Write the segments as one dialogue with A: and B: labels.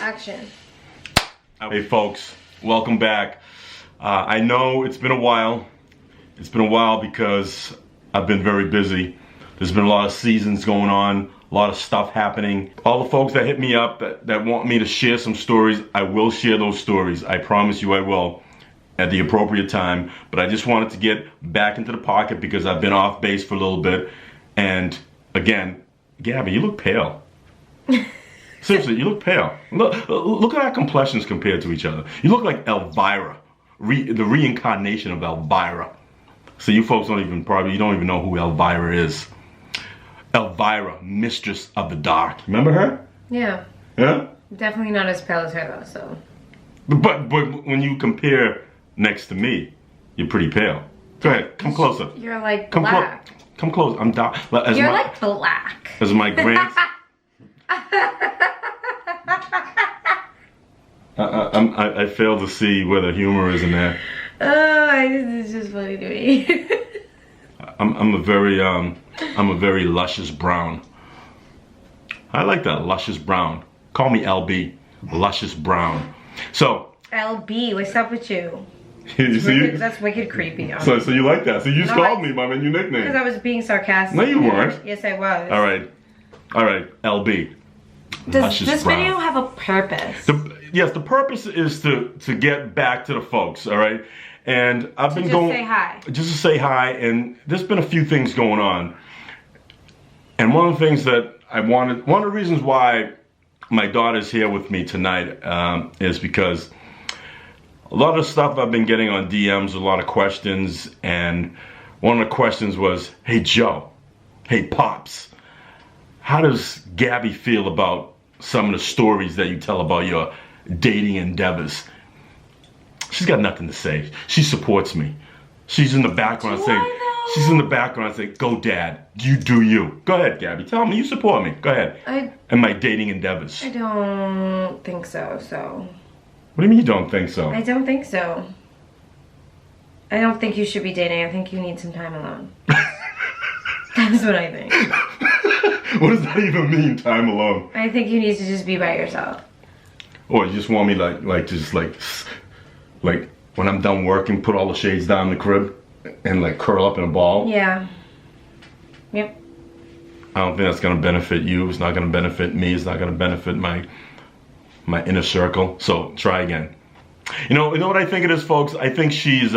A: Action.
B: Hey folks, welcome back. I know it's been a while. It's been a while because I've been very busy. There's been a lot of seasons going on, a lot of stuff happening. All the folks that hit me up that want me to share some stories, I will share those stories. I promise you I will at the appropriate time. But I just wanted to get back into the pocket because I've been off base for a little bit. And again, Gabby, you look pale. Seriously, you look pale. Look at our complexions compared to each other. You look like Elvira, the reincarnation of Elvira. So you folks you don't even know who Elvira is. Elvira, Mistress of the Dark. Remember her?
A: Yeah.
B: Yeah?
A: Definitely not as pale as her though, so.
B: But when you compare next to me, you're pretty pale. Go ahead, come closer.
A: You're like black.
B: Come close. I'm down.
A: You're like black.
B: As my grand. I fail to see where the humor is in there.
A: It's just funny to me.
B: I'm a very luscious brown. I like that, luscious brown. Call me LB, luscious brown. So
A: LB, what's up with you? That's wicked creepy.
B: So you like that? So you just called me by my new nickname.
A: Because I was being sarcastic.
B: No, you weren't.
A: Yes, I was.
B: All right, LB.
A: Does this video have a purpose?
B: Yes, the purpose is to get back to the folks, all right? And I've been going...
A: Just say hi.
B: Just to say hi, and there's been a few things going on. And one of the things that one of the reasons why my daughter's here with me tonight is because a lot of stuff I've been getting on DMs, a lot of questions, and one of the questions was, hey Joe, hey Pops, how does Gabby feel about some of the stories that you tell about your dating endeavors? She's got nothing to say. She supports me. She's in the background saying, go Dad, you do you. Go ahead, Gabby, tell me you support me. Go ahead. And my dating endeavors.
A: I don't think so.
B: What do you mean you don't think so?
A: I don't think so. I don't think you should be dating. I think you need some time alone. That's what I think.
B: What does that even mean, time alone?
A: I think you need to just be by yourself.
B: Or you just want me like when I'm done working, put all the shades down in the crib and like curl up in a ball?
A: Yeah. Yep.
B: I don't think that's gonna benefit you. It's not gonna benefit me. It's not gonna benefit my inner circle. So try again. You know what I think it is, folks? I think she's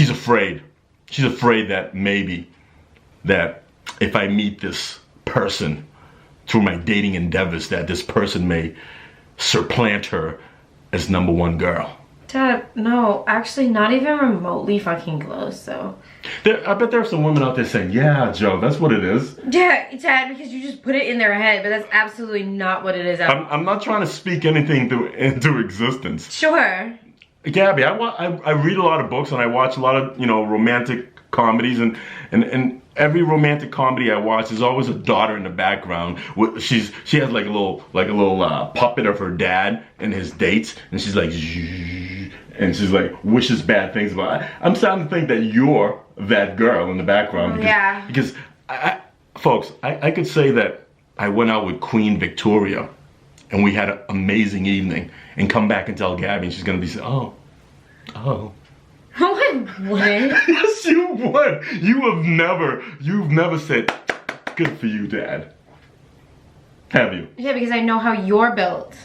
B: afraid. She's afraid that maybe that if I meet this person through my dating endeavors, that this person may supplant her as #1 girl.
A: Dad, no, actually not even remotely fucking close, so.
B: I bet there are some women out there saying, yeah, Joe, that's what it is.
A: Yeah, Dad, because you just put it in their head, but that's absolutely not what it is.
B: I'm not trying to speak anything into existence.
A: Sure.
B: Gabby, I read a lot of books and I watch a lot of, romantic comedies and every romantic comedy I watch, there's always a daughter in the background. She has like a little puppet of her dad and his dates, and she's like, and she's like wishes bad things about it. I'm starting to think that you're that girl in the background. Because folks, I could say that I went out with Queen Victoria and we had an amazing evening, and come back and tell Gabby, and she's gonna be saying, oh.
A: Oh, I wouldn't.
B: Yes, you would. You've never said, good for you, Dad. Have you?
A: Yeah, because I know how you're built.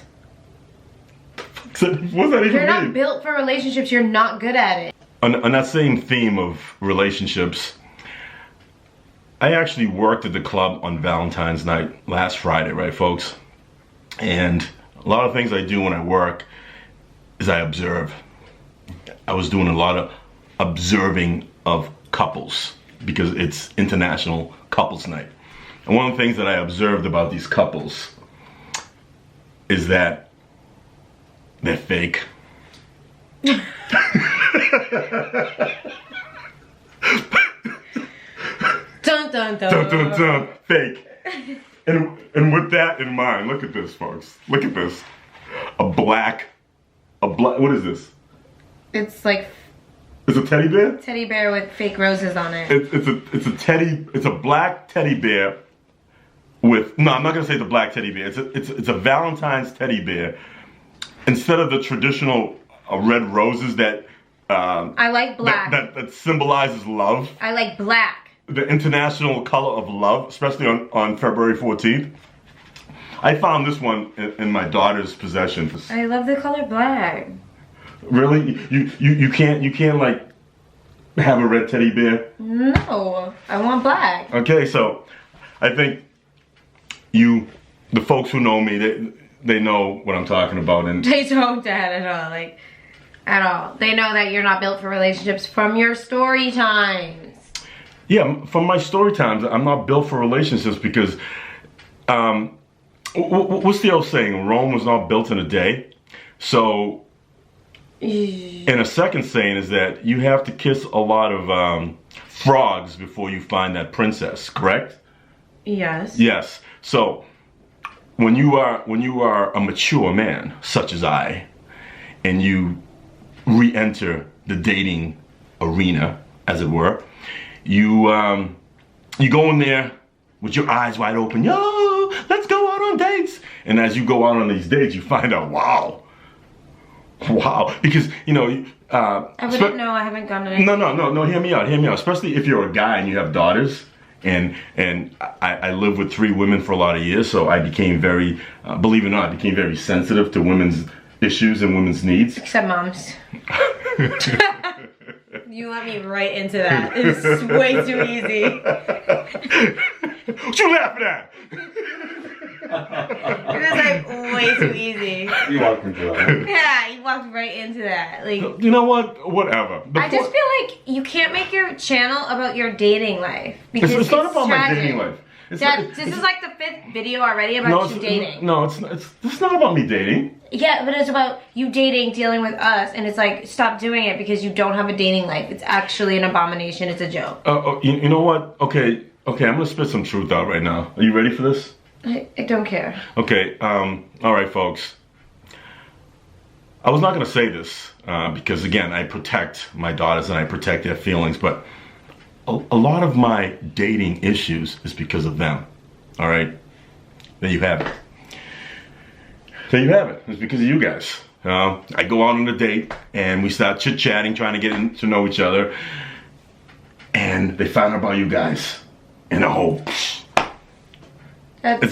B: What's that even mean?
A: You're not built for relationships. You're not good at it.
B: On that same theme of relationships, I actually worked at the club on Valentine's night last Friday, right, folks? And a lot of things I do when I work is I observe. I was doing a lot of observing of couples because it's International Couples Night. And one of the things that I observed about these couples is that they're fake.
A: Dun dun dun.
B: Dun dun dun. Fake. And with that in mind, look at this, folks. Look at this. A black. What is this?
A: It's like.
B: It's a teddy bear?
A: Teddy bear with fake roses on it.
B: It's a black teddy bear with, no, I'm not gonna say the black teddy bear. It's a Valentine's teddy bear. Instead of the traditional red roses that
A: I like black.
B: That symbolizes love.
A: I like black.
B: The international color of love, especially on February 14th. I found this one in my daughter's possession.
A: I love the color black.
B: Really? You can't like have a red teddy bear?
A: No, I want black.
B: Okay, so I think the folks who know me, they know what I'm talking about. And
A: They don't, Dad, at all. Like, at all. They know that you're not built for relationships from your story times.
B: yeah, from my story times, I'm not built for relationships because, what's the old saying? Rome was not built in a day. So, and a second saying is that you have to kiss a lot of frogs before you find that princess, correct?
A: Yes.
B: Yes. So when you are a mature man, such as I, and you re-enter the dating arena, as it were, you go in there with your eyes wide open. Yo, let's go out on dates. And as you go out on these dates, you find out, wow, because
A: I wouldn't know. I haven't gone to.
B: No. Hear me out. Especially if you're a guy and you have daughters. And I lived with 3 women for a lot of years, so I became very, believe it or not, I became very sensitive to women's issues and women's needs.
A: Except mom's. You let me right into that. It's way too easy.
B: What you laughing at?
A: It was like way too easy.
C: You walked into that.
A: Yeah, you walked right into that. Like,
B: You know what? Whatever.
A: I just feel like you can't make your channel about your dating life because
B: it's not about
A: tragic.
B: my dating life.
A: Dad, this is like the 5th video already about you dating.
B: No, it's not about me dating.
A: Yeah, but it's about you dating, dealing with us, and it's like, stop doing it because you don't have a dating life. It's actually an abomination. It's a joke.
B: You know what? Okay, I'm gonna spit some truth out right now. Are you ready for this?
A: I don't care.
B: Okay, all right, folks. I was not gonna say this because, again, I protect my daughters and I protect their feelings, but a lot of my dating issues is because of them. All right? There you have it. It's because of you guys. I go out on a date and we start chit-chatting, trying to get to know each other, and they find out about you guys, and it's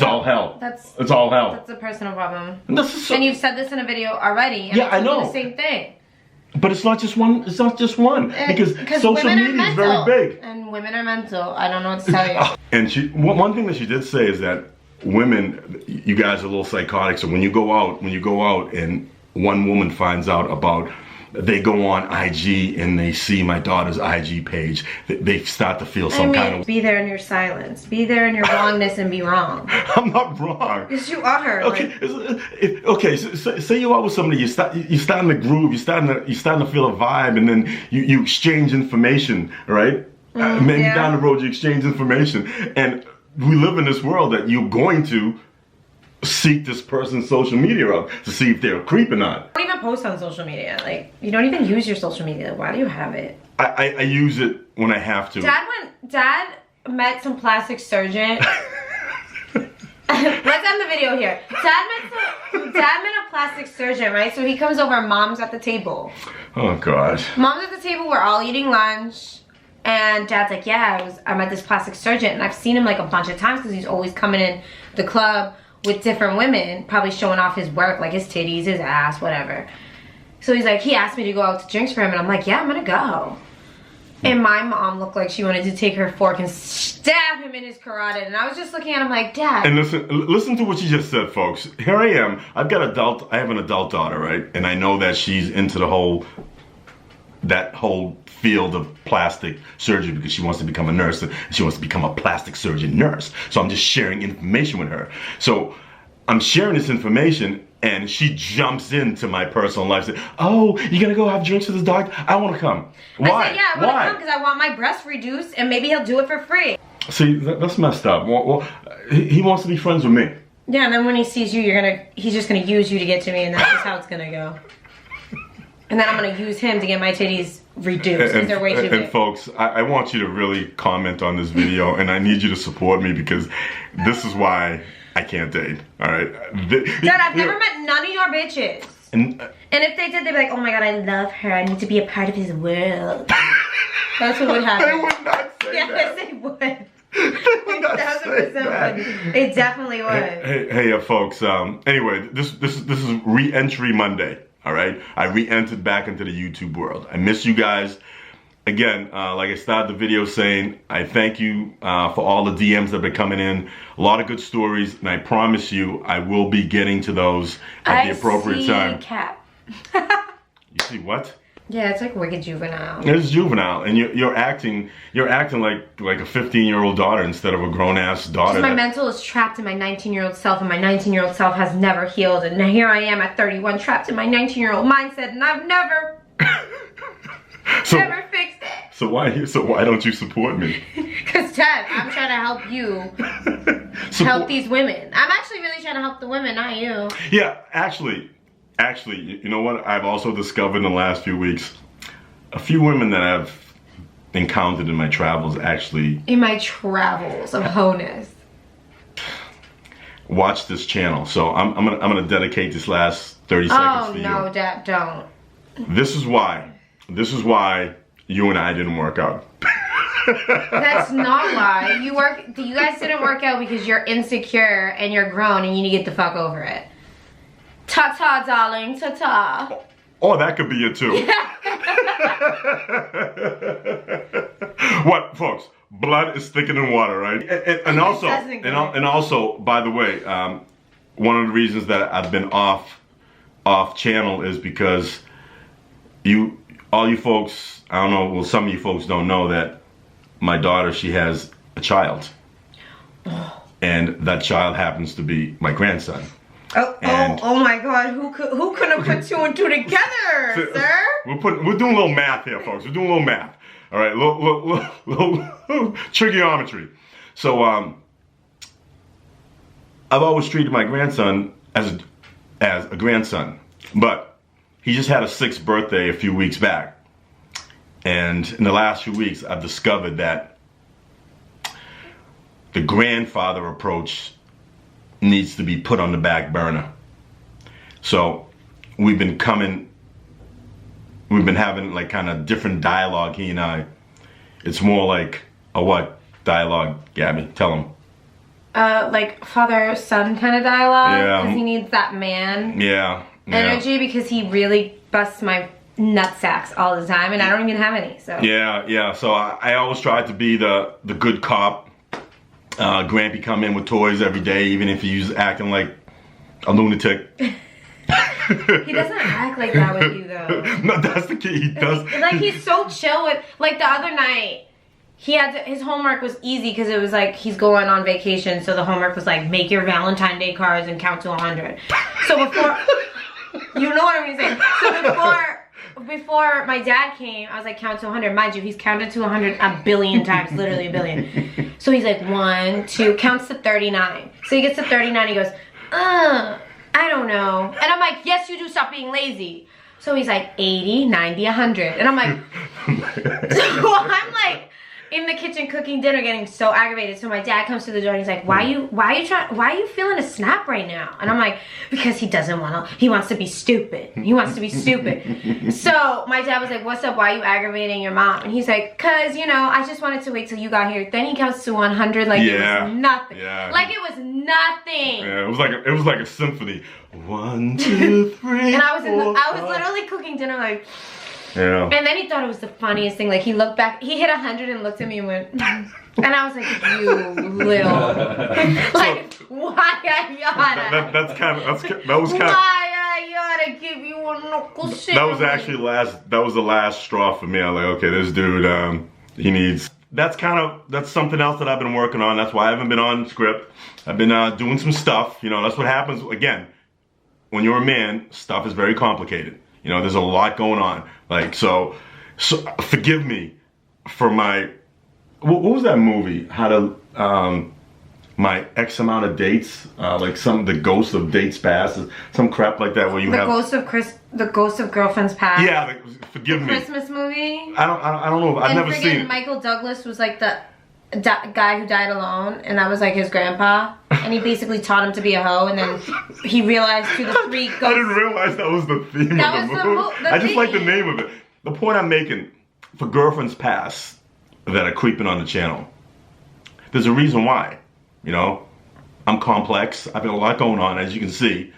B: all hell. It's all hell.
A: That's a personal problem.
B: And
A: you've said this in a video already. And
B: yeah, I know.
A: The same thing.
B: But it's not just one. It's not just one because social media is very big.
A: And women are mental. I don't know what to tell you.
B: And one thing that she did say is that women, you guys are a little psychotic. So when you go out and one woman finds out about, they go on IG and they see my daughter's IG page, they start to feel some kind of.
A: Be there in your silence. Be there in your wrongness and be wrong.
B: I'm not wrong.
A: Yes, you are.
B: Okay, okay. So, say you're out with somebody, you're starting to groove, you're starting to feel a vibe, and then you exchange information, right? Maybe down the road you exchange information, and we live in this world that you're going to seek this person's social media up to see if they're a creep or not.
A: You don't even post on social media. Like, you don't even use your social media. Why do you have it?
B: I use it when I have to.
A: Dad met some plastic surgeon. Let's end the video here. Dad met a plastic surgeon, right? So he comes over, mom's at the table.
B: Oh gosh.
A: Mom's at the table, we're all eating lunch. And Dad's like, yeah, I met this plastic surgeon. And I've seen him like a bunch of times because he's always coming in the club with different women, probably showing off his work, like his titties, his ass, whatever. So he's like, he asked me to go out to drinks for him, and I'm like, yeah, I'm gonna go. And my mom looked like she wanted to take her fork and stab him in his carotid, and I was just looking at him like, Dad.
B: And listen to what you just said, folks. Here I am. I have an adult daughter, right? And I know that she's into that whole field of plastic surgery because she wants to become a nurse and she wants to become a plastic surgeon nurse. So I'm just sharing information with her. So I'm sharing this information and she jumps into my personal life and says, oh, you're gonna go have drinks with this doctor? I wanna come. Why?
A: I said, yeah, I wanna come because I want my breast reduced and maybe he'll do it for free.
B: See, that's messed up. Well, he wants to be friends with me.
A: Yeah, and then when he sees you, he's just gonna use you to get to me, and that's just how it's gonna go. And then I'm gonna use him to get my titties reduced because they're way too big.
B: And folks, I want you to really comment on this video, and I need you to support me because this is why I can't date. All right,
A: Dad, I've never met none of your bitches. And if they did, they'd be like, "Oh my god, I love her. I need to be a part of his world." That's what would happen.
B: They would not say that.
A: Yes, they would.
B: They would not say that.
A: They definitely would.
B: Hey, folks. Anyway, this is re-entry Monday. All right, I re-entered back into the YouTube world. I miss you guys. Again, like I started the video saying, I thank you for all the DMs that have been coming in. A lot of good stories, and I promise you, I will be getting to those at the appropriate time.
A: Cap.
B: You see what?
A: Yeah, it's like wicked juvenile.
B: It's juvenile, and you're acting like a 15-year-old daughter instead of a grown-ass daughter.
A: My mental is trapped in my 19-year-old self, and my 19-year-old self has never healed. And here I am at 31, trapped in my 19-year-old mindset, and I've never fixed it.
B: So why don't you support me?
A: Because Ted, I'm trying to help you help these women. I'm actually really trying to help the women, not you.
B: Yeah, actually, you know what? I've also discovered in the last few weeks, a few women that I've encountered in my travels actually.
A: In my travels of wholeness.
B: Watch this channel. So I'm gonna dedicate this last 30 seconds to you.
A: Oh no, Dad, don't.
B: This is why you and I didn't work out.
A: That's not why. You guys didn't work out because you're insecure and you're grown and you need to get the fuck over it. Ta-ta, darling, ta-ta.
B: Oh, that could be it too. What, folks? Blood is thicker than water, right? And also, by the way, one of the reasons that I've been off channel is because all you folks, I don't know, well, some of you folks don't know that my daughter, she has a child. And that child happens to be my grandson.
A: Oh my god, who could have put two and two together, sir?
B: We're doing a little math here, folks. We're doing a little math. All right, little trigonometry. So I've always treated my grandson as a grandson, but he just had a 6th birthday a few weeks back. And in the last few weeks, I've discovered that the grandfather approach needs to be put on the back burner. So we've been having like kind of different dialogue, he and I. It's more like a what dialogue, Gabby? Tell him.
A: Like father-son kind of dialogue.
B: Yeah.
A: Because he needs that man.
B: Yeah.
A: Energy, because he really busts my nutsacks all the time, and I don't even have any. So.
B: Yeah. So I always tried to be the good cop. Grampy come in with toys every day, even if he's acting like a lunatic.
A: He doesn't act like that with you though.
B: No, that's the key. He does.
A: Like he's so chill with. Like the other night, his homework was easy because it was like he's going on vacation, so the homework was like make your Valentine's Day cards and count to 100. So before, you know what I'm saying. So before my dad came, I was like, count to 100. Mind you, he's counted to 100 a billion times, literally a billion. So he's like, 1, 2, counts to 39. So he gets to 39, he goes, I don't know. And I'm like, yes, you do, stop being lazy. So he's like, 80, 90, 100. And I'm like, so I'm like, in the kitchen cooking dinner getting so aggravated. So my dad comes to the door and he's like, why are you feeling a snap right now? And I'm like, because he wants to be stupid. He wants to be stupid. So my dad was like, what's up? Why are you aggravating your mom? And he's like, cause I just wanted to wait till you got here. Then he counts to 100 like it was nothing. Yeah. Like it was nothing.
B: Yeah, it was like a symphony. 1, 2, 3.
A: And I was literally cooking dinner like.
B: Yeah.
A: And then he thought it was the funniest thing. Like he looked back, he hit 100 and looked at me and went, and I was like, you little, like why I gotta?
B: That was kind of.
A: Why I gotta give you a knuckle shit?
B: That was actually that was the last straw for me. I was like, okay, this dude, he needs. That's something else that I've been working on. That's why I haven't been on script. I've been doing some stuff. That's what happens again. When you're a man, stuff is very complicated. There's a lot going on. Like, so forgive my, what was that movie? My my X amount of dates, like the ghost of dates past, some crap like that where you have
A: the ghost of girlfriends past.
B: Yeah, forgive me.
A: Christmas movie.
B: I don't know. I've never seen it.
A: Michael Douglas was like the guy who died alone, and that was like his grandpa, and he basically taught him to be a hoe, and then he realized through the three ghosts.
B: I didn't realize that was the theme of the movie. I just like the name of it. The point I'm making, for girlfriends past that are creeping on the channel, there's a reason why. You know, I'm complex. I've got a lot going on, as you can see.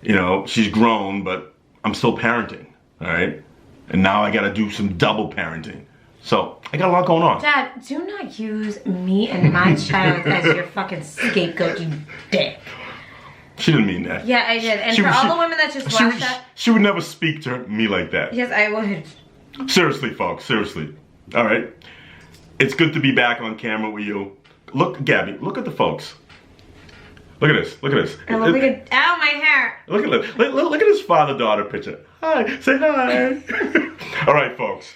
B: You know, she's grown, but I'm still parenting, all right? And now I got to do some double parenting. So, I got a lot going on.
A: Dad, do not use me and my child as your fucking scapegoat, you dick.
B: She didn't mean that.
A: Yeah, I did. And all the women that just watched that.
B: She would never speak to me like that.
A: Yes, I would.
B: Seriously, folks, seriously. All right? It's good to be back on camera with you. Look, Gabby, look at the folks. Look at this, look at this.
A: I look like ow, my hair.
B: Look at this. Look at this father-daughter picture. Hi, say hi. All right, folks.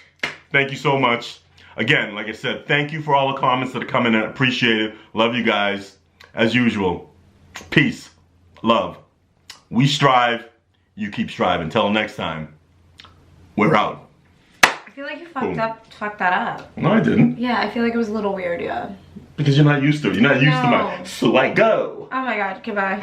B: Thank you so much. Again, like I said, thank you for all the comments that are coming in. Appreciate it. Love you guys. As usual, peace, love. We strive, you keep striving. Until next time, we're out.
A: I feel like you fucked that up.
B: No, I didn't.
A: Yeah, I feel like it was a little weird, yeah.
B: Because you're not used to it. You're not used to my, so like, go.
A: Oh my God, goodbye.